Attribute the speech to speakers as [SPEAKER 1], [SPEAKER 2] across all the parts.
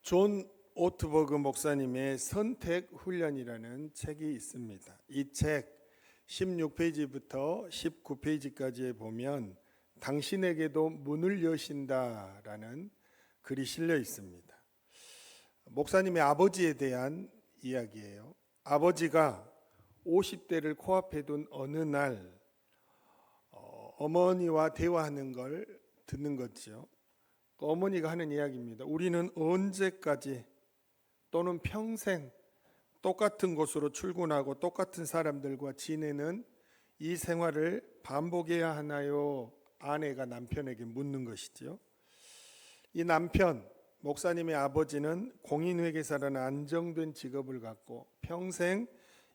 [SPEAKER 1] 존 오트버그 목사님의 선택 훈련이라는 책이 있습니다. 이 책 16페이지부터 19페이지까지에 보면 당신에게도 문을 여신다라는 글이 실려 있습니다. 목사님의 아버지에 대한 이야기예요. 아버지가 50대를 코앞에 둔 어느 날 어머니와 대화하는 걸 듣는 거죠. 어머니가 하는 이야기입니다. 우리는 언제까지 또는 평생 똑같은 곳으로 출근하고 똑같은 사람들과 지내는 이 생활을 반복해야 하나요? 아내가 남편에게 묻는 것이죠. 이 남편, 목사님의 아버지는 공인회계사라는 안정된 직업을 갖고 평생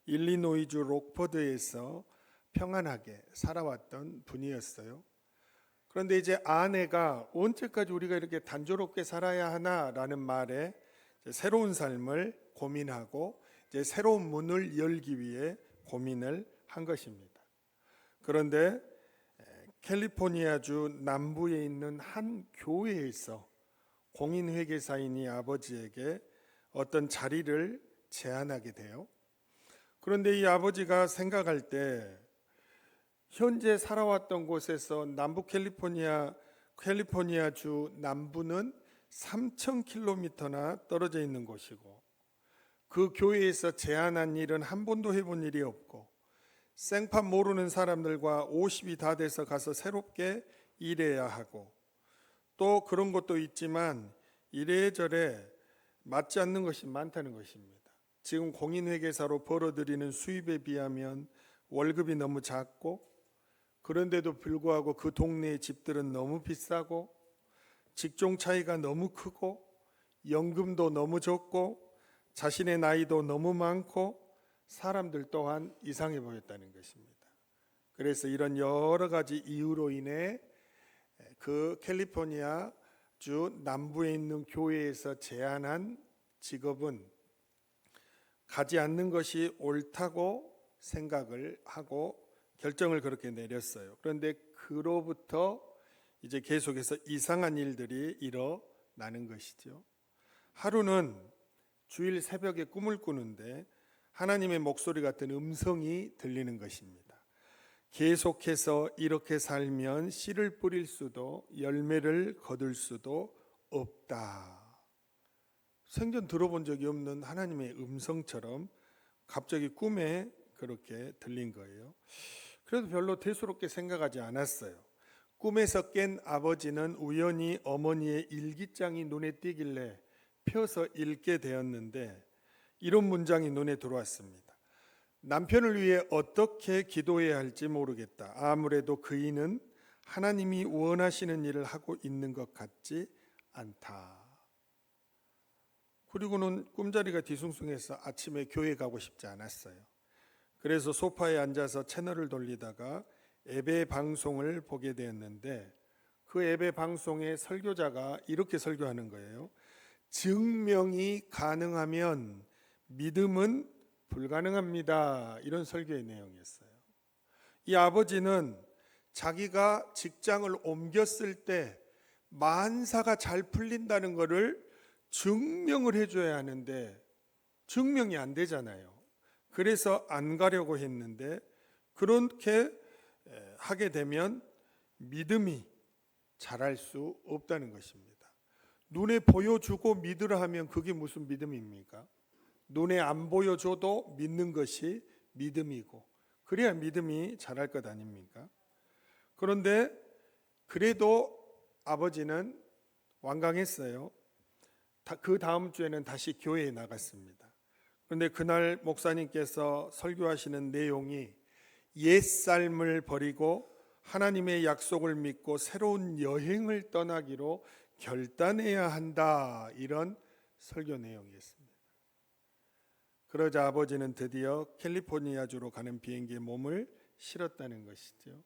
[SPEAKER 1] 일리노이주 록포드에서 평안하게 살아왔던 분이었어요. 그런데 이제 아내가 언제까지 우리가 이렇게 단조롭게 살아야 하나라는 말에 새로운 삶을 고민하고 이제 새로운 문을 열기 위해 고민을 한 것입니다. 그런데 캘리포니아주 남부에 있는 한 교회에서 공인회계사인이 아버지에게 어떤 자리를 제안하게 돼요. 그런데 이 아버지가 생각할 때 현재 살아왔던 곳에서 남부 캘리포니아주 남부는 3,000km나 떨어져 있는 곳이고 그 교회에서 제안한 일은 한 번도 해본 일이 없고 생판 모르는 사람들과 50이 다 돼서 가서 새롭게 일해야 하고 또 그런 것도 있지만 이래저래 맞지 않는 것이 많다는 것입니다. 지금 공인회계사로 벌어들이는 수입에 비하면 월급이 너무 작고 그런데도 불구하고 그 동네의 집들은 너무 비싸고 직종 차이가 너무 크고 연금도 너무 적고 자신의 나이도 너무 많고 사람들 또한 이상해 보였다는 것입니다. 그래서 이런 여러 가지 이유로 인해 그 캘리포니아 주 남부에 있는 교회에서 제안한 직업은 가지 않는 것이 옳다고 생각을 하고 결정을 그렇게 내렸어요. 그런데 그로부터 이제 계속해서 이상한 일들이 일어나는 것이죠. 하루는 주일 새벽에 꿈을 꾸는데 하나님의 목소리 같은 음성이 들리는 것입니다. 계속해서 이렇게 살면 씨를 뿌릴 수도 열매를 거둘 수도 없다. 생전 들어본 적이 없는 하나님의 음성처럼 갑자기 꿈에 그렇게 들린 거예요. 그래도 별로 대수롭게 생각하지 않았어요. 꿈에서 깬 아버지는 우연히 어머니의 일기장이 눈에 띄길래 펴서 읽게 되었는데 이런 문장이 눈에 들어왔습니다. 남편을 위해 어떻게 기도해야 할지 모르겠다. 아무래도 그이는 하나님이 원하시는 일을 하고 있는 것 같지 않다. 그리고는 꿈자리가 뒤숭숭해서 아침에 교회 가고 싶지 않았어요. 그래서 소파에 앉아서 채널을 돌리다가 예배 방송을 보게 되었는데 그 예배 방송의 설교자가 이렇게 설교하는 거예요. 증명이 가능하면 믿음은 불가능합니다. 이런 설교의 내용이었어요. 이 아버지는 자기가 직장을 옮겼을 때 만사가 잘 풀린다는 것을 증명을 해줘야 하는데 증명이 안 되잖아요. 그래서 안 가려고 했는데 그렇게 하게 되면 믿음이 자랄 수 없다는 것입니다. 눈에 보여주고 믿으라 하면 그게 무슨 믿음입니까? 눈에 안 보여줘도 믿는 것이 믿음이고 그래야 믿음이 자랄 것 아닙니까? 그런데 그래도 아버지는 완강했어요. 그 다음 주에는 다시 교회에 나갔습니다. 그런데 그날 목사님께서 설교하시는 내용이 옛삶을 버리고 하나님의 약속을 믿고 새로운 여행을 떠나기로 결단해야 한다, 이런 설교 내용이었습니다. 그러자 아버지는 드디어 캘리포니아주로 가는 비행기에 몸을 실었다는 것이죠.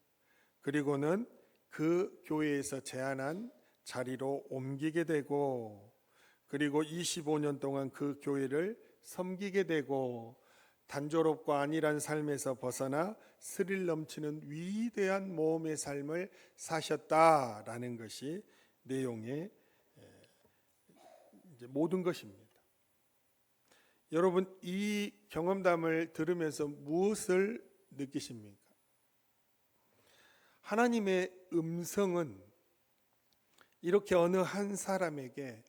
[SPEAKER 1] 그리고는 그 교회에서 제안한 자리로 옮기게 되고 그리고 25년 동안 그 교회를 섬기게 되고 단조롭고 안일한 삶에서 벗어나 스릴 넘치는 위대한 모험의 삶을 사셨다라는 것이 내용의 이제 모든 것입니다. 여러분, 이 경험담을 들으면서 무엇을 느끼십니까? 하나님의 음성은 이렇게 어느 한 사람에게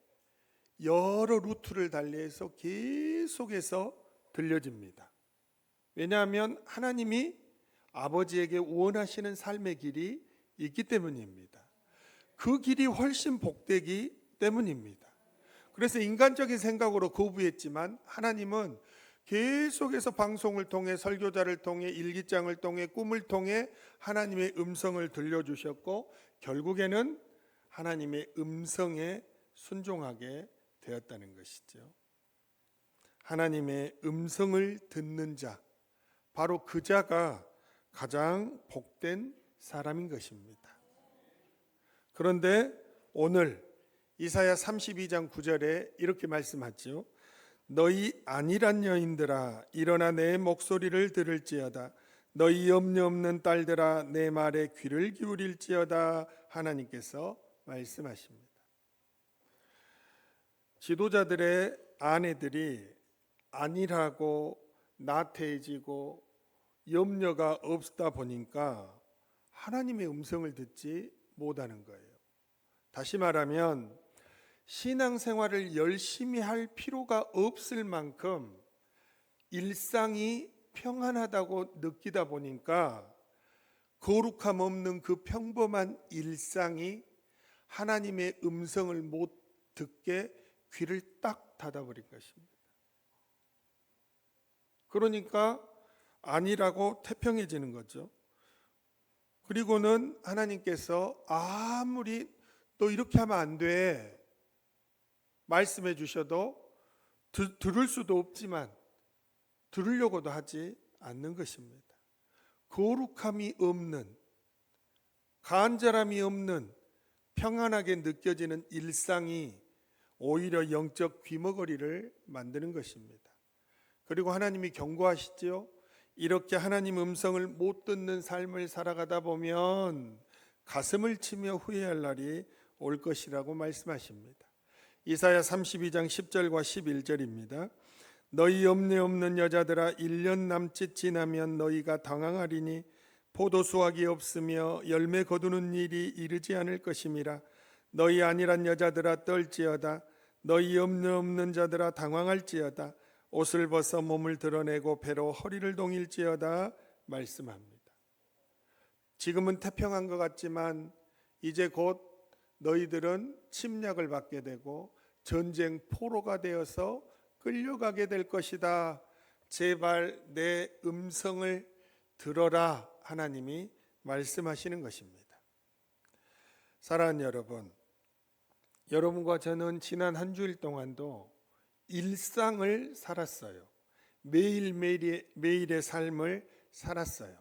[SPEAKER 1] 여러 루트를 달리해서 계속해서 들려집니다. 왜냐하면 하나님이 아버지에게 원하시는 삶의 길이 있기 때문입니다. 그 길이 훨씬 복되기 때문입니다. 그래서 인간적인 생각으로 거부했지만 하나님은 계속해서 방송을 통해, 설교자를 통해, 일기장을 통해, 꿈을 통해 하나님의 음성을 들려주셨고 결국에는 하나님의 음성에 순종하게 되었다는 것이죠. 하나님의 음성을 듣는 자, 바로 그 자가 가장 복된 사람인 것입니다. 그런데 오늘 이사야 32장 9절에 이렇게 말씀하죠. 너희 안일한 여인들아 일어나 내 목소리를 들을지어다. 너희 염려 없는 딸들아 내 말에 귀를 기울일지어다. 하나님께서 말씀하십니다. 지도자들의 아내들이 안일하고 나태해지고 염려가 없다 보니까 하나님의 음성을 듣지 못하는 거예요. 다시 말하면 신앙생활을 열심히 할 필요가 없을 만큼 일상이 평안하다고 느끼다 보니까 거룩함 없는 그 평범한 일상이 하나님의 음성을 못 듣게 귀를 딱 닫아버린 것입니다. 그러니까 아니라고 태평해지는 거죠. 그리고는 하나님께서 아무리 너 이렇게 하면 안 돼 말씀해 주셔도 들을 수도 없지만 들으려고도 하지 않는 것입니다. 거룩함이 없는, 간절함이 없는 평안하게 느껴지는 일상이 오히려 영적 귀머거리를 만드는 것입니다. 그리고 하나님이 경고하시죠. 이렇게 하나님 음성을 못 듣는 삶을 살아가다 보면 가슴을 치며 후회할 날이 올 것이라고 말씀하십니다. 이사야 32장 10절과 11절입니다. 너희 염려 없는 여자들아 1년 남짓 지나면 너희가 당황하리니 포도 수확이 없으며 열매 거두는 일이 이르지 않을 것임이라. 너희 안일한 여자들아 떨지어다. 너희 염려 없는 자들아 당황할지어다. 옷을 벗어 몸을 드러내고 배로 허리를 동일지어다 말씀합니다. 지금은 태평한 것 같지만 이제 곧 너희들은 침략을 받게 되고 전쟁 포로가 되어서 끌려가게 될 것이다. 제발 내 음성을 들어라. 하나님이 말씀하시는 것입니다. 사랑하는 여러분, 여러분과 저는 지난 한 주일 동안도 일상을 살았어요. 매일의 삶을 살았어요.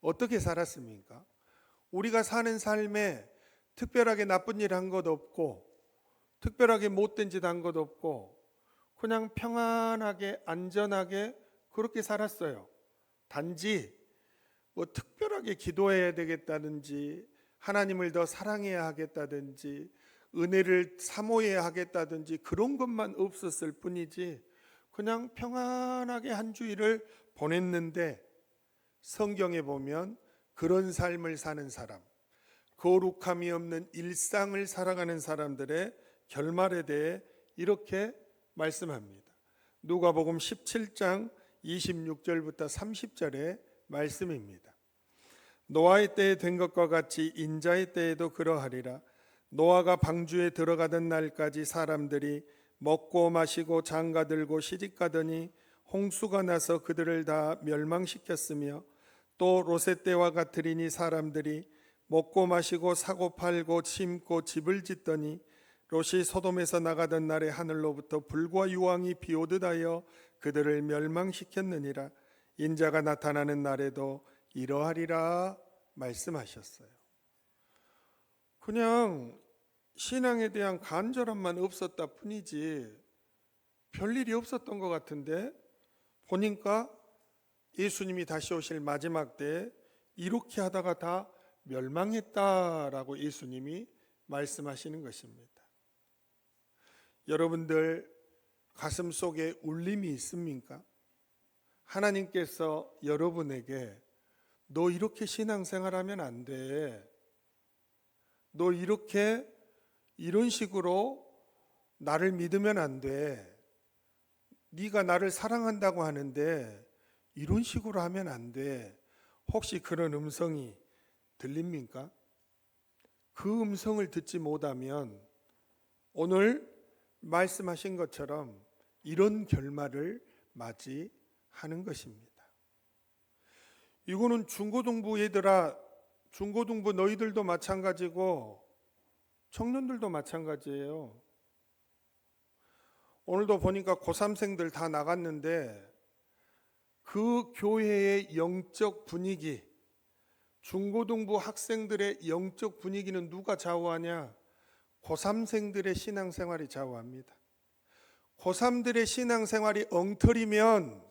[SPEAKER 1] 어떻게 살았습니까? 우리가 사는 삶에 특별하게 나쁜 일 한 것 없고 특별하게 못된 짓 한 것 없고 그냥 평안하게 안전하게 그렇게 살았어요. 단지 뭐 특별하게 기도해야 되겠다든지 하나님을 더 사랑해야 하겠다든지 은혜를 사모해야 하겠다든지 그런 것만 없었을 뿐이지 그냥 평안하게 한 주일을 보냈는데 성경에 보면 그런 삶을 사는 사람, 거룩함이 없는 일상을 살아가는 사람들의 결말에 대해 이렇게 말씀합니다. 누가복음 17장 26절부터 30절의 말씀입니다. 노아의 때에 된 것과 같이 인자의 때에도 그러하리라. 노아가 방주에 들어가던 날까지 사람들이 먹고 마시고 장가들고 시집가더니 홍수가 나서 그들을 다 멸망시켰으며 또 롯의 때와 같으리니 사람들이 먹고 마시고 사고 팔고 심고 집을 짓더니 롯이 소돔에서 나가던 날에 하늘로부터 불과 유황이 비오듯 하여 그들을 멸망시켰느니라. 인자가 나타나는 날에도 이러하리라 말씀하셨어요. 그냥 신앙에 대한 간절함만 없었다 뿐이지 별일이 없었던 것 같은데 보니까 예수님이 다시 오실 마지막 때에 이렇게 하다가 다 멸망했다라고 예수님이 말씀하시는 것입니다. 여러분들 가슴 속에 울림이 있습니까? 하나님께서 여러분에게 너 이렇게 신앙생활하면 안 돼. 너 이런 식으로 나를 믿으면 안 돼. 네가 나를 사랑한다고 하는데 이런 식으로 하면 안 돼. 혹시 그런 음성이 들립니까? 그 음성을 듣지 못하면 오늘 말씀하신 것처럼 이런 결말을 맞이하는 것입니다. 이거는 중고등부 얘들아, 중고등부 너희들도 마찬가지고 청년들도 마찬가지예요. 오늘도 보니까 고3생들 다 나갔는데 그 교회의 영적 분위기, 중고등부 학생들의 영적 분위기는 누가 좌우하냐? 고3생들의 신앙생활이 좌우합니다. 고3들의 신앙생활이 엉터리면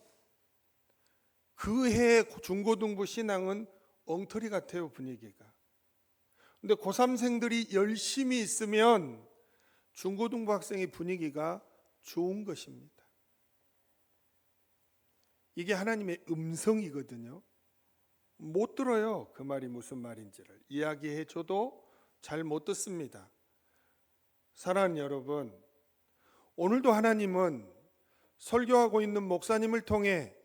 [SPEAKER 1] 그 해의 중고등부 신앙은 엉터리 같아요, 분위기가. 근데 고3생들이 열심히 있으면 중고등부 학생의 분위기가 좋은 것입니다. 이게 하나님의 음성이거든요. 못 들어요. 그 말이 무슨 말인지를 이야기해줘도 잘 못 듣습니다. 사랑하는 여러분, 오늘도 하나님은 설교하고 있는 목사님을 통해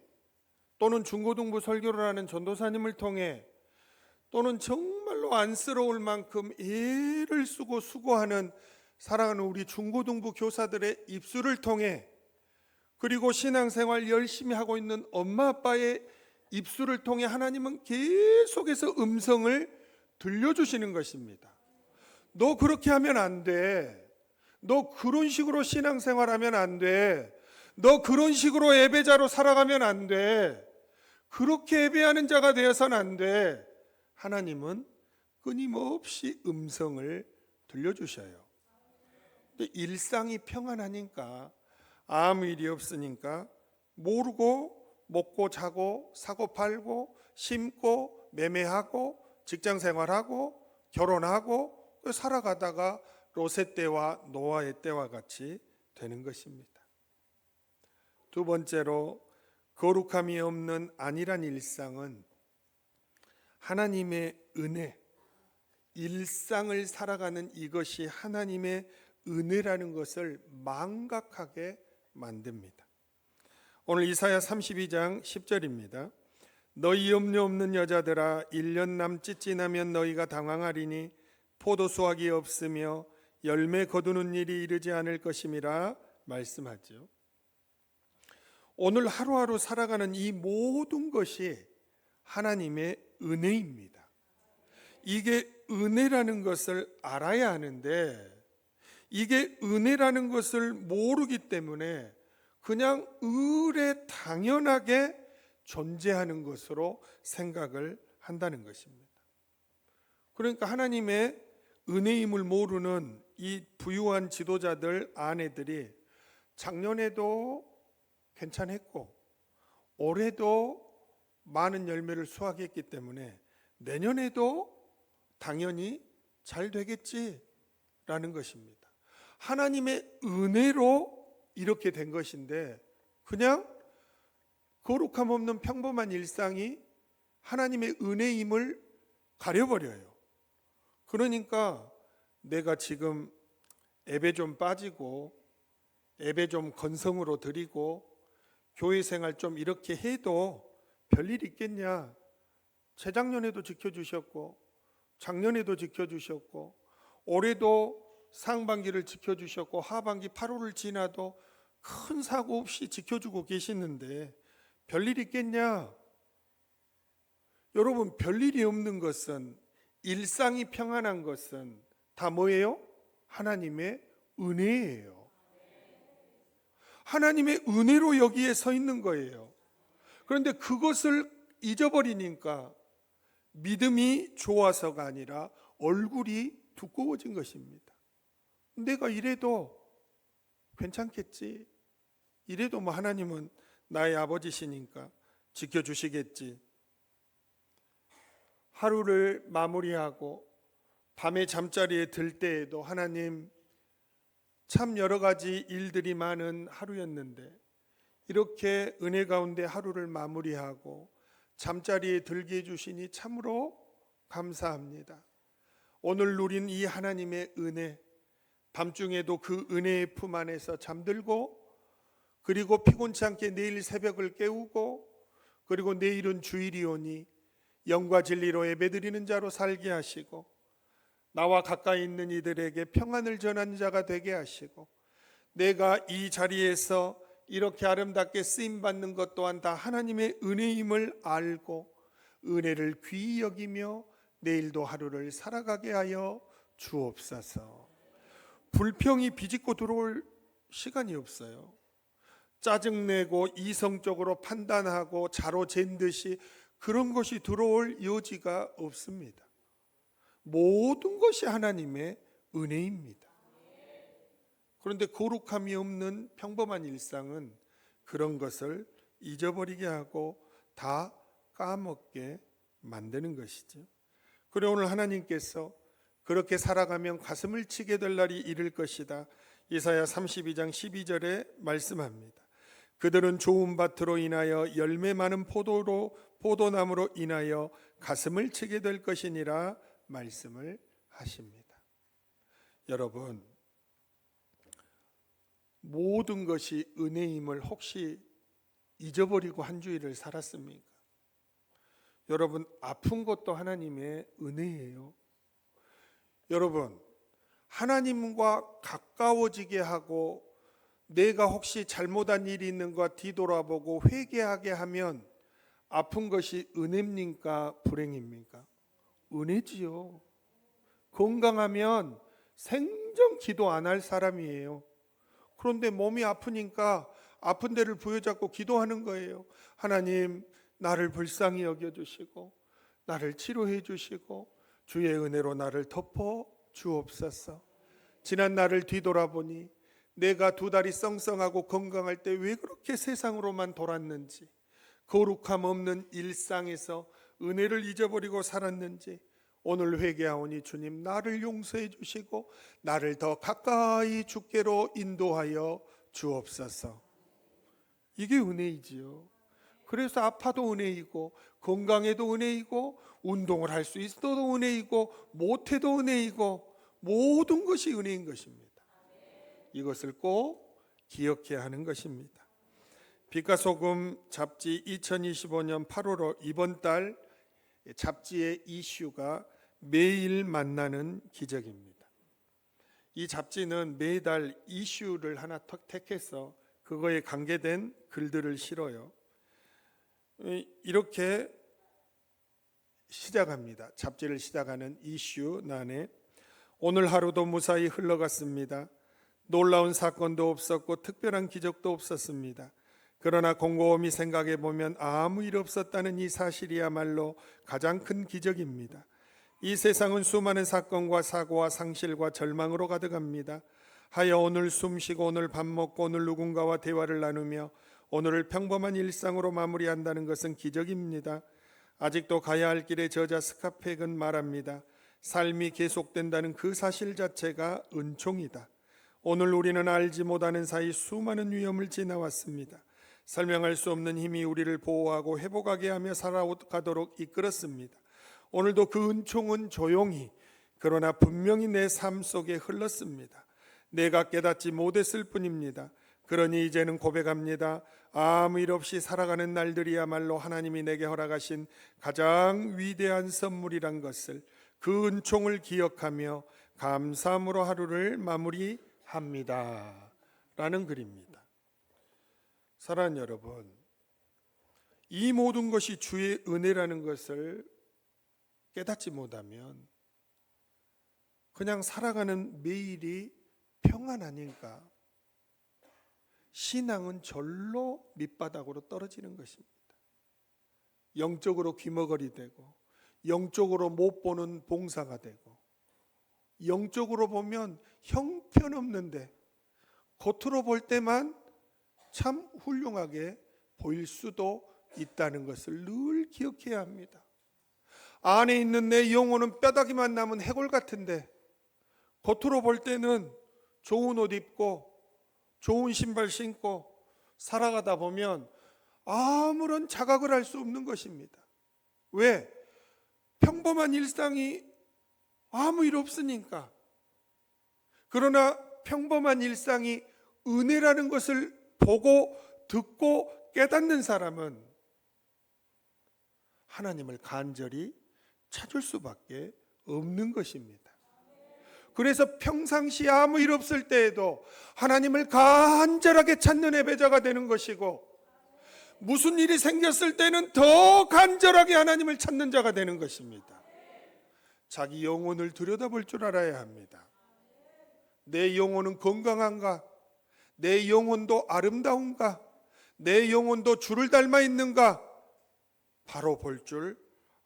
[SPEAKER 1] 또는 중고등부 설교를 하는 전도사님을 통해 또는 정말로 안쓰러울 만큼 애를 쓰고 수고하는 사랑하는 우리 중고등부 교사들의 입술을 통해 그리고 신앙생활 열심히 하고 있는 엄마 아빠의 입술을 통해 하나님은 계속해서 음성을 들려주시는 것입니다. 너 그렇게 하면 안 돼. 너 그런 식으로 신앙생활하면 안 돼. 너 그런 식으로 예배자로 살아가면 안 돼. 그렇게 예배하는 자가 되어서는 안 돼. 하나님은 끊임없이 음성을 들려주셔요. 근데 일상이 평안하니까 아무 일이 없으니까 모르고 먹고 자고 사고 팔고 심고 매매하고 직장생활하고 결혼하고 살아가다가 롯의 때와 노아의 때와 같이 되는 것입니다. 두 번째로 거룩함이 없는 안일한 일상은 하나님의 은혜, 일상을 살아가는 이것이 하나님의 은혜라는 것을 망각하게 만듭니다. 오늘 이사야 32장 10절입니다. 너희 염려 없는 여자들아 1년 남짓 지나면 너희가 당황하리니 포도수확이 없으며 열매 거두는 일이 이르지 않을 것임이라 말씀하죠. 오늘 하루하루 살아가는 이 모든 것이 하나님의 은혜입니다. 이게 은혜라는 것을 알아야 하는데 이게 은혜라는 것을 모르기 때문에 그냥 의례 당연하게 존재하는 것으로 생각을 한다는 것입니다. 그러니까 하나님의 은혜임을 모르는 이 부유한 지도자들 아내들이 작년에도 괜찮았고 올해도 많은 열매를 수확했기 때문에 내년에도 당연히 잘 되겠지라는 것입니다. 하나님의 은혜로 이렇게 된 것인데 그냥 거룩함 없는 평범한 일상이 하나님의 은혜임을 가려버려요. 그러니까 내가 지금 예배 좀 빠지고 예배 좀 건성으로 드리고 교회 생활 좀 이렇게 해도 별일 있겠냐? 재작년에도 지켜주셨고 작년에도 지켜주셨고 올해도 상반기를 지켜주셨고 하반기 8월을 지나도 큰 사고 없이 지켜주고 계시는데 별일 있겠냐? 여러분, 별일이 없는 것은, 일상이 평안한 것은 다 뭐예요? 하나님의 은혜예요. 하나님의 은혜로 여기에 서 있는 거예요. 그런데 그것을 잊어버리니까 믿음이 좋아서가 아니라 얼굴이 두꺼워진 것입니다. 내가 이래도 괜찮겠지. 이래도 뭐 하나님은 나의 아버지시니까 지켜주시겠지. 하루를 마무리하고 밤에 잠자리에 들 때에도 하나님 참 여러 가지 일들이 많은 하루였는데 이렇게 은혜 가운데 하루를 마무리하고 잠자리에 들게 해주시니 참으로 감사합니다. 오늘 누린 이 하나님의 은혜, 밤중에도 그 은혜의 품 안에서 잠들고, 그리고 피곤치 않게 내일 새벽을 깨우고, 그리고 내일은 주일이 오니 영과 진리로 예배드리는 자로 살게 하시고, 나와 가까이 있는 이들에게 평안을 전하는 자가 되게 하시고, 내가 이 자리에서 이렇게 아름답게 쓰임받는 것 또한 다 하나님의 은혜임을 알고 은혜를 귀히 여기며 내일도 하루를 살아가게 하여 주옵소서. 불평이 비집고 들어올 시간이 없어요. 짜증내고 이성적으로 판단하고 자로 잰 듯이 그런 것이 들어올 여지가 없습니다. 모든 것이 하나님의 은혜입니다. 그런데 거룩함이 없는 평범한 일상은 그런 것을 잊어버리게 하고 다 까먹게 만드는 것이죠. 그래 오늘 하나님께서 그렇게 살아가면 가슴을 치게 될 날이 이를 것이다. 이사야 32장 12절에 말씀합니다. 그들은 좋은 밭으로 인하여 열매 많은 포도나무로 인하여 가슴을 치게 될 것이니라 말씀을 하십니다. 여러분, 모든 것이 은혜임을 혹시 잊어버리고 한 주일을 살았습니까? 여러분, 아픈 것도 하나님의 은혜예요. 여러분, 하나님과 가까워지게 하고 내가 혹시 잘못한 일이 있는가 뒤돌아보고 회개하게 하면 아픈 것이 은혜입니까? 불행입니까? 은혜지요. 건강하면 생전 기도 안 할 사람이에요. 그런데 몸이 아프니까 아픈 데를 부여잡고 기도하는 거예요. 하나님, 나를 불쌍히 여겨주시고 나를 치료해 주시고 주의 은혜로 나를 덮어 주옵소서. 지난 날을 뒤돌아보니 내가 두 다리 썽썽하고 건강할 때 왜 그렇게 세상으로만 돌았는지, 거룩함 없는 일상에서 은혜를 잊어버리고 살았는지 오늘 회개하오니 주님, 나를 용서해 주시고 나를 더 가까이 주께로 인도하여 주옵소서. 이게 은혜이지요. 그래서 아파도 은혜이고 건강해도 은혜이고 운동을 할 수 있어도 은혜이고 못해도 은혜이고 모든 것이 은혜인 것입니다. 이것을 꼭 기억해야 하는 것입니다. 빛과 소금 잡지 2025년 8월 이번 달 잡지의 이슈가 매일 만나는 기적입니다. 이 잡지는 매달 이슈를 하나 택해서 그거에 관계된 글들을 실어요. 이렇게 시작합니다. 잡지를 시작하는 이슈란에 오늘 하루도 무사히 흘러갔습니다. 놀라운 사건도 없었고 특별한 기적도 없었습니다. 그러나 곰곰이 생각해 보면 아무 일 없었다는 이 사실이야말로 가장 큰 기적입니다. 이 세상은 수많은 사건과 사고와 상실과 절망으로 가득합니다. 하여 오늘 숨쉬고 오늘 밥 먹고 오늘 누군가와 대화를 나누며 오늘을 평범한 일상으로 마무리한다는 것은 기적입니다. 아직도 가야 할 길에 저자 스카펙은 말합니다. 삶이 계속된다는 그 사실 자체가 은총이다. 오늘 우리는 알지 못하는 사이 수많은 위험을 지나왔습니다. 설명할 수 없는 힘이 우리를 보호하고 회복하게 하며 살아가도록 이끌었습니다. 오늘도 그 은총은 조용히 그러나 분명히 내 삶 속에 흘렀습니다. 내가 깨닫지 못했을 뿐입니다. 그러니 이제는 고백합니다. 아무 일 없이 살아가는 날들이야말로 하나님이 내게 허락하신 가장 위대한 선물이란 것을, 그 은총을 기억하며 감사함으로 하루를 마무리합니다. 라는 글입니다. 사랑하는 여러분, 이 모든 것이 주의 은혜라는 것을 깨닫지 못하면 그냥 살아가는 매일이 평안 아닐까? 신앙은 절로 밑바닥으로 떨어지는 것입니다. 영적으로 귀머거리 되고, 영적으로 못 보는 봉사가 되고, 영적으로 보면 형편없는데 겉으로 볼 때만 참 훌륭하게 보일 수도 있다는 것을 늘 기억해야 합니다. 안에 있는 내 영혼은 뼈다귀만 남은 해골 같은데 겉으로 볼 때는 좋은 옷 입고 좋은 신발 신고 살아가다 보면 아무런 자각을 할 수 없는 것입니다. 왜? 평범한 일상이 아무 일 없으니까. 그러나 평범한 일상이 은혜라는 것을 보고 듣고 깨닫는 사람은 하나님을 간절히 찾을 수밖에 없는 것입니다. 그래서 평상시 아무 일 없을 때에도 하나님을 간절하게 찾는 예배자가 되는 것이고, 무슨 일이 생겼을 때는 더 간절하게 하나님을 찾는 자가 되는 것입니다. 자기 영혼을 들여다볼 줄 알아야 합니다. 내 영혼은 건강한가? 내 영혼도 아름다운가? 내 영혼도 주를 닮아 있는가? 바로 볼 줄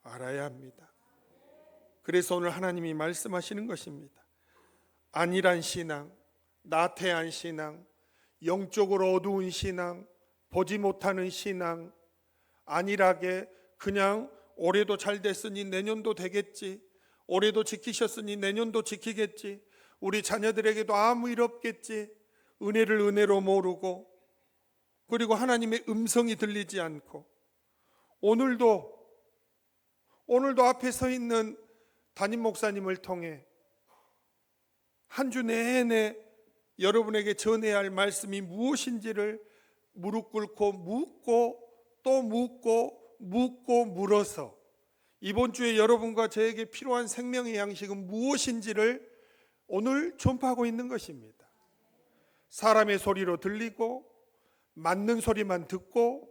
[SPEAKER 1] 알아야 합니다. 그래서 오늘 하나님이 말씀하시는 것입니다. 안일한 신앙, 나태한 신앙, 영적으로 어두운 신앙, 보지 못하는 신앙, 안일하게 그냥 올해도 잘 됐으니 내년도 되겠지, 올해도 지키셨으니 내년도 지키겠지, 우리 자녀들에게도 아무 일 없겠지, 은혜를 은혜로 모르고, 그리고 하나님의 음성이 들리지 않고, 오늘도 앞에 서 있는 담임 목사님을 통해 한 주 내내 여러분에게 전해야 할 말씀이 무엇인지를 무릎 꿇고 묻고 또 묻고 물어서 이번 주에 여러분과 저에게 필요한 생명의 양식은 무엇인지를 오늘 전파하고 있는 것입니다. 사람의 소리로 들리고 맞는 소리만 듣고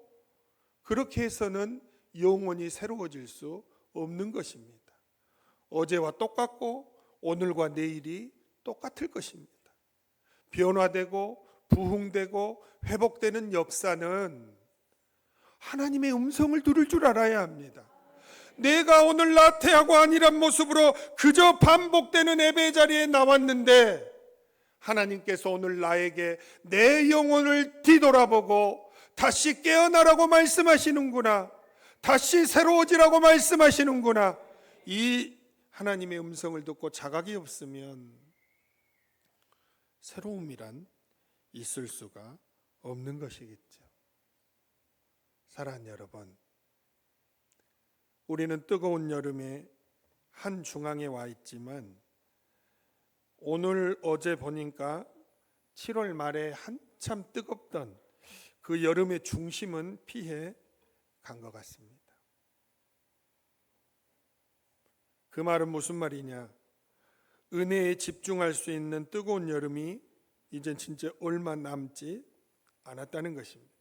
[SPEAKER 1] 그렇게 해서는 영원히 새로워질 수 없는 것입니다. 어제와 똑같고 오늘과 내일이 똑같을 것입니다. 변화되고 부흥되고 회복되는 역사는 하나님의 음성을 들을 줄 알아야 합니다. 내가 오늘 나태하고 안일한 모습으로 그저 반복되는 예배 자리에 나왔는데 하나님께서 오늘 나에게 내 영혼을 뒤돌아보고 다시 깨어나라고 말씀하시는구나, 다시 새로워지라고 말씀하시는구나, 이 하나님의 음성을 듣고 자각이 없으면 새로움이란 있을 수가 없는 것이겠죠. 사랑하는 여러분, 우리는 뜨거운 여름에 한 중앙에 와 있지만 오늘 어제 보니까 7월 말에 한참 뜨겁던 그 여름의 중심은 피해 간 것 같습니다. 그 말은 무슨 말이냐? 은혜에 집중할 수 있는 뜨거운 여름이 이젠 진짜 얼마 남지 않았다는 것입니다.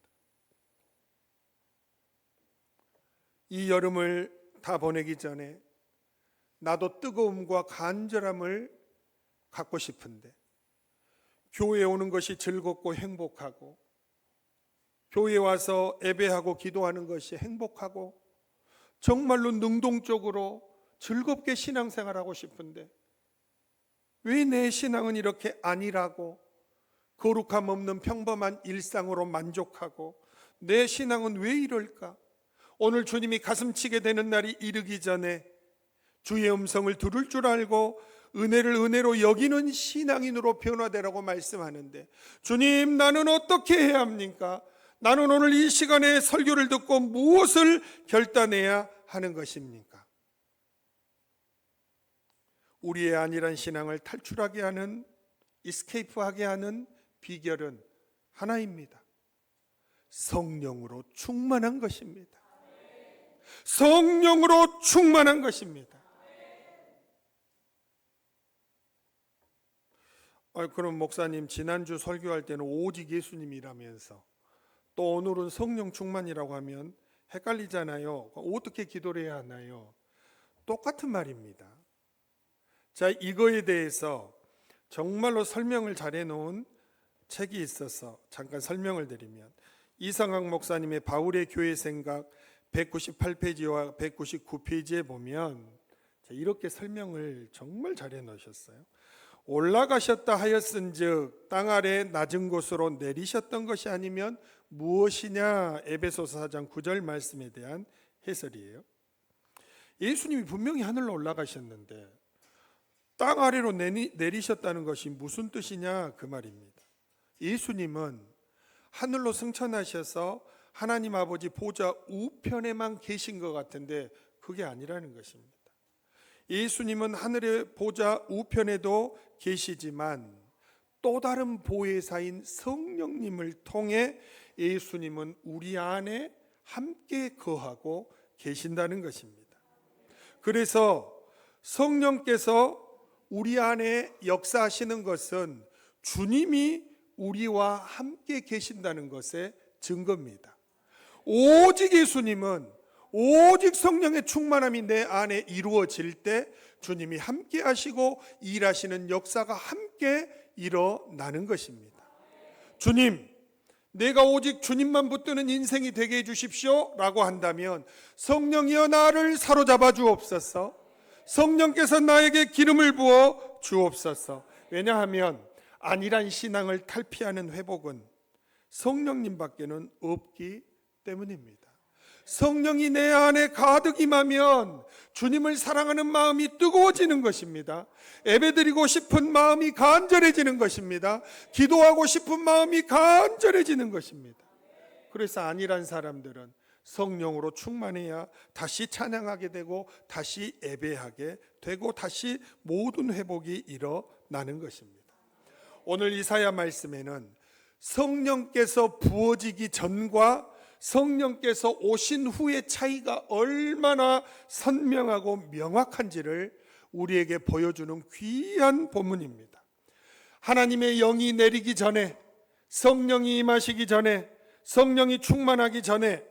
[SPEAKER 1] 이 여름을 다 보내기 전에 나도 뜨거움과 간절함을 갖고 싶은데, 교회에 오는 것이 즐겁고 행복하고, 교회에 와서 예배하고 기도하는 것이 행복하고, 정말로 능동적으로 즐겁게 신앙생활하고 싶은데 왜 내 신앙은 이렇게 안일하고 거룩함 없는 평범한 일상으로 만족하고, 내 신앙은 왜 이럴까? 오늘 주님이 가슴치게 되는 날이 이르기 전에 주의 음성을 들을 줄 알고 은혜를 은혜로 여기는 신앙인으로 변화되라고 말씀하는데, 주님, 나는 어떻게 해야 합니까? 나는 오늘 이 시간에 설교를 듣고 무엇을 결단해야 하는 것입니까? 우리의 안일한 신앙을 탈출하게 하는, 이스케이프하게 하는 비결은 하나입니다. 성령으로 충만한 것입니다. 성령으로 충만한 것입니다. 그럼 목사님, 지난주 설교할 때는 오직 예수님이라면서 또 오늘은 성령 충만이라고 하면 헷갈리잖아요. 어떻게 기도를 해야 하나요? 똑같은 말입니다. 자, 이거에 대해서 정말로 설명을 잘 해놓은 책이 있어서 잠깐 설명을 드리면, 이상학 목사님의 바울의 교회 생각 198페이지와 199페이지에 보면 이렇게 설명을 정말 잘 해놓으셨어요. 올라가셨다 하였은즉 땅 아래 낮은 곳으로 내리셨던 것이 아니면 무엇이냐? 에베소서 4장 9절 말씀에 대한 해설이에요. 예수님이 분명히 하늘로 올라가셨는데 땅 아래로 내리셨다는 것이 무슨 뜻이냐 그 말입니다. 예수님은 하늘로 승천하셔서 하나님 아버지 보좌 우편에만 계신 것 같은데 그게 아니라는 것입니다. 예수님은 하늘의 보좌 우편에도 계시지만 또 다른 보혜사인 성령님을 통해 예수님은 우리 안에 함께 거하고 계신다는 것입니다. 그래서 성령께서 우리 안에 역사하시는 것은 주님이 우리와 함께 계신다는 것의 증거입니다. 오직 예수님은, 오직 성령의 충만함이 내 안에 이루어질 때 주님이 함께 하시고 일하시는 역사가 함께 일어나는 것입니다. 주님, 내가 오직 주님만 붙드는 인생이 되게 해주십시오 라고 한다면 성령이여 나를 사로잡아 주옵소서, 성령께서 나에게 기름을 부어 주옵소서. 왜냐하면 안일한 신앙을 탈피하는 회복은 성령님밖에는 없기 때문입니다. 성령이 내 안에 가득 임하면 주님을 사랑하는 마음이 뜨거워지는 것입니다. 예배드리고 싶은 마음이 간절해지는 것입니다. 기도하고 싶은 마음이 간절해지는 것입니다. 그래서 안일한 사람들은 성령으로 충만해야 다시 찬양하게 되고 다시 예배하게 되고 다시 모든 회복이 일어나는 것입니다. 오늘 이사야 말씀에는 성령께서 부어지기 전과 성령께서 오신 후의 차이가 얼마나 선명하고 명확한지를 우리에게 보여주는 귀한 본문입니다. 하나님의 영이 내리기 전에, 성령이 임하시기 전에, 성령이 충만하기 전에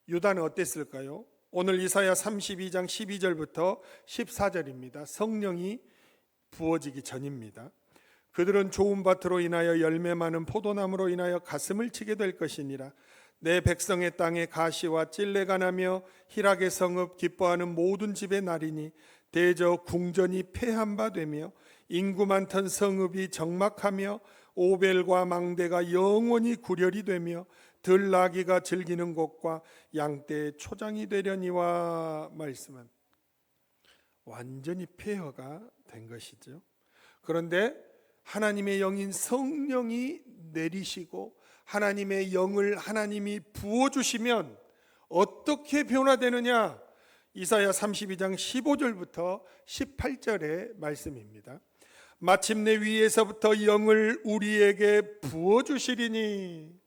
[SPEAKER 1] 유다는 어땠을까요? 오늘 이사야 32장 12절부터 14절입니다. 성령이 부어지기 전입니다. 그들은 좋은 밭으로 인하여 열매 많은 포도나무로 인하여 가슴을 치게 될 것이니라. 내 백성의 땅에 가시와 찔레가 나며 희락의 성읍 기뻐하는 모든 집의 날이니 대저 궁전이 폐한 바 되며 인구 많던 성읍이 적막하며 오벨과 망대가 영원히 구렬이 되며 들나귀가 즐기는 곳과 양떼의 초장이 되려니와 말씀은 완전히 폐허가 된 것이죠. 그런데 하나님의 영인 성령이 내리시고 하나님의 영을 하나님이 부어주시면 어떻게 변화되느냐? 이사야 32장 15절부터 18절의 말씀입니다. 마침내 위에서부터 영을 우리에게 부어주시리니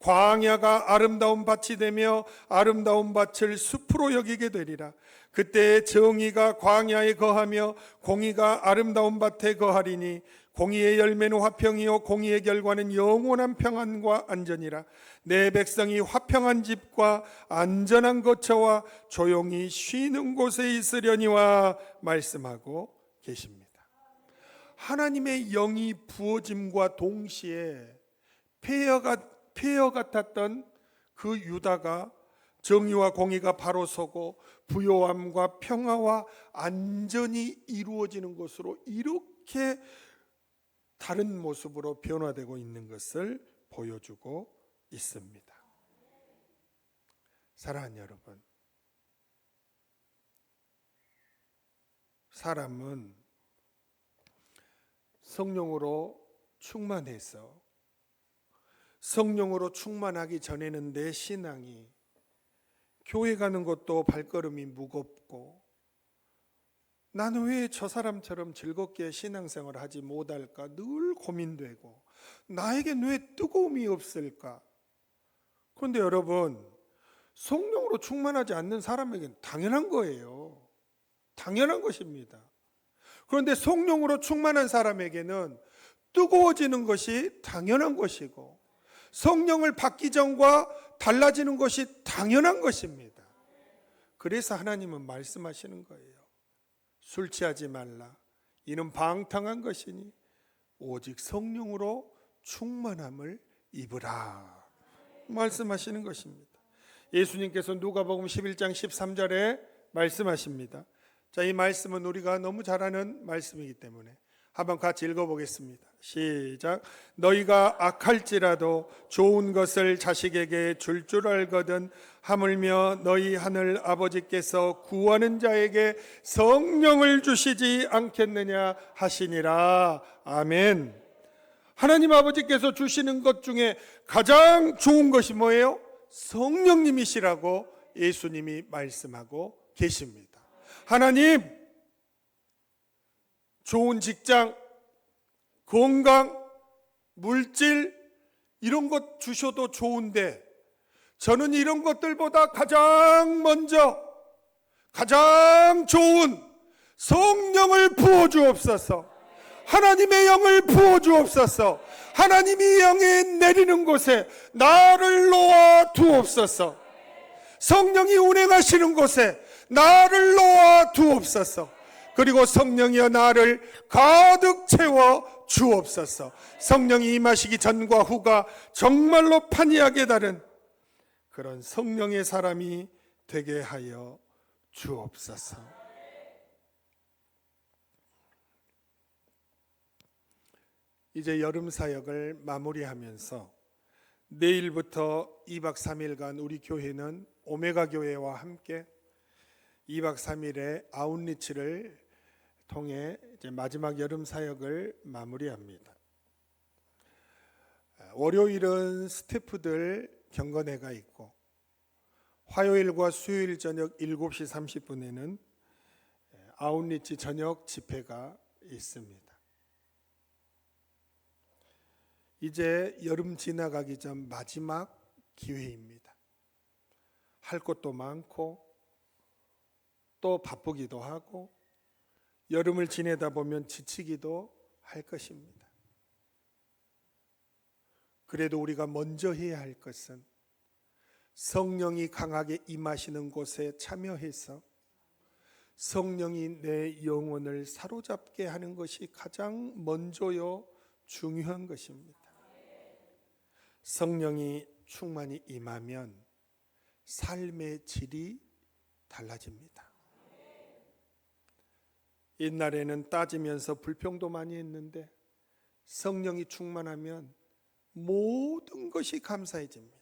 [SPEAKER 1] 광야가 아름다운 밭이 되며 아름다운 밭을 숲으로 여기게 되리라. 그때 정의가 광야에 거하며 공의가 아름다운 밭에 거하리니 공의의 열매는 화평이요 공의의 결과는 영원한 평안과 안전이라. 내 백성이 화평한 집과 안전한 거처와 조용히 쉬는 곳에 있으려니와 말씀하고 계십니다. 하나님의 영이 부어짐과 동시에 폐허 같았던 그 유다가 정의와 공의가 바로 서고 부요함과 평화와 안전이 이루어지는 것으로 이렇게 다른 모습으로 변화되고 있는 것을 보여주고 있습니다. 사랑하는 여러분, 사람은 성령으로 충만해서 성령으로 충만하기 전에는 내 신앙이 교회 가는 것도 발걸음이 무겁고 나는 왜 저 사람처럼 즐겁게 신앙생활을 하지 못할까 늘 고민되고 나에겐 왜 뜨거움이 없을까? 그런데 여러분, 성령으로 충만하지 않는 사람에겐 당연한 거예요. 당연한 것입니다. 그런데 성령으로 충만한 사람에게는 뜨거워지는 것이 당연한 것이고 성령을 받기 전과 달라지는 것이 당연한 것입니다. 그래서 하나님은 말씀하시는 거예요. 술 취하지 말라. 이는 방탕한 것이니 오직 성령으로 충만함을 입으라. 말씀하시는 것입니다. 예수님께서 누가복음 11장 13절에 말씀하십니다. 자, 이 말씀은 우리가 너무 잘 아는 말씀이기 때문에 한번 같이 읽어보겠습니다. 시작. 너희가 악할지라도 좋은 것을 자식에게 줄 줄 알거든 하물며 너희 하늘 아버지께서 구하는 자에게 성령을 주시지 않겠느냐 하시니라. 아멘. 하나님 아버지께서 주시는 것 중에 가장 좋은 것이 뭐예요? 성령님이시라고 예수님이 말씀하고 계십니다. 하나님, 좋은 직장, 건강, 물질 이런 것 주셔도 좋은데 저는 이런 것들보다 가장 먼저 가장 좋은 성령을 부어 주옵소서. 하나님의 영을 부어 주옵소서. 하나님이 영에 내리는 곳에 나를 놓아 두옵소서. 성령이 운행하시는 곳에 나를 놓아 두옵소서. 그리고 성령이여 나를 가득 채워 주옵소서. 성령이 임하시기 전과 후가 정말로 판이하게 다른 그런 성령의 사람이 되게 하여 주옵소서. 이제 여름 사역을 마무리하면서 내일부터 2박 3일간 우리 교회는 오메가 교회와 함께 2박 3일의 아웃리치를 통해 이제 마지막 여름 사역을 마무리합니다. 월요일은 스태프들 경건회가 있고 화요일과 수요일 저녁 7시 30분에는 아웃리치 저녁 집회가 있습니다. 이제 여름 지나가기 전 마지막 기회입니다. 할 것도 많고 또 바쁘기도 하고 여름을 지내다 보면 지치기도 할 것입니다. 그래도 우리가 먼저 해야 할 것은 성령이 강하게 임하시는 곳에 참여해서 성령이 내 영혼을 사로잡게 하는 것이 가장 먼저요 중요한 것입니다. 성령이 충만히 임하면 삶의 질이 달라집니다. 옛날에는 따지면서 불평도 많이 했는데 성령이 충만하면 모든 것이 감사해집니다.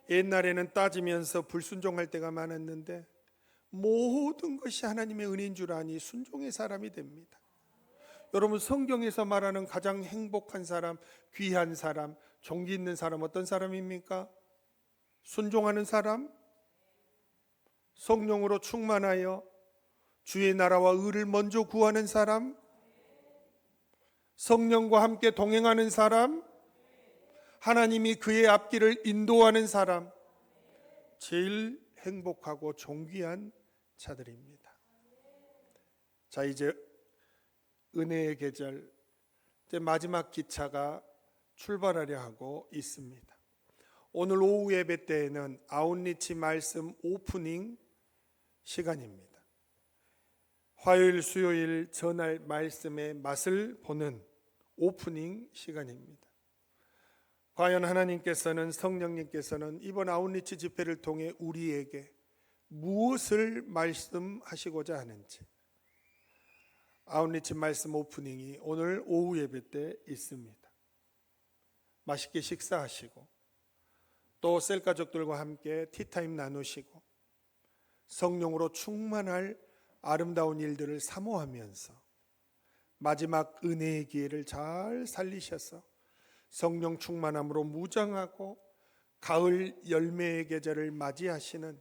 [SPEAKER 1] 옛날에는 따지면서 불순종할 때가 많았는데 모든 것이 하나님의 은혜인 줄 아니 순종의 사람이 됩니다. 여러분, 성경에서 말하는 가장 행복한 사람, 귀한 사람, 종기 있는 사람 어떤 사람입니까? 순종하는 사람, 성령으로 충만하여 주의 나라와 의를 먼저 구하는 사람, 성령과 함께 동행하는 사람, 하나님이 그의 앞길을 인도하는 사람, 제일 행복하고 존귀한 자들입니다. 자, 이제 은혜의 계절, 이제 마지막 기차가 출발하려 하고 있습니다. 오늘 오후 예배 때에는 아웃리치 말씀 오프닝 시간입니다. 화요일, 수요일 전할 말씀의 맛을 보는 오프닝 시간입니다. 과연 하나님께서는, 성령님께서는 이번 아웃리치 집회를 통해 우리에게 무엇을 말씀하시고자 하는지, 아웃리치 말씀 오프닝이 오늘 오후 예배 때 있습니다. 맛있게 식사하시고 또 셀가족들과 함께 티타임 나누시고 성령으로 충만할 아름다운 일들을 사모하면서 마지막 은혜의 기회를 잘 살리셔서 성령 충만함으로 무장하고 가을 열매의 계절을 맞이하시는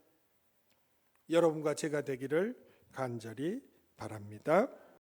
[SPEAKER 1] 여러분과 제가 되기를 간절히 바랍니다.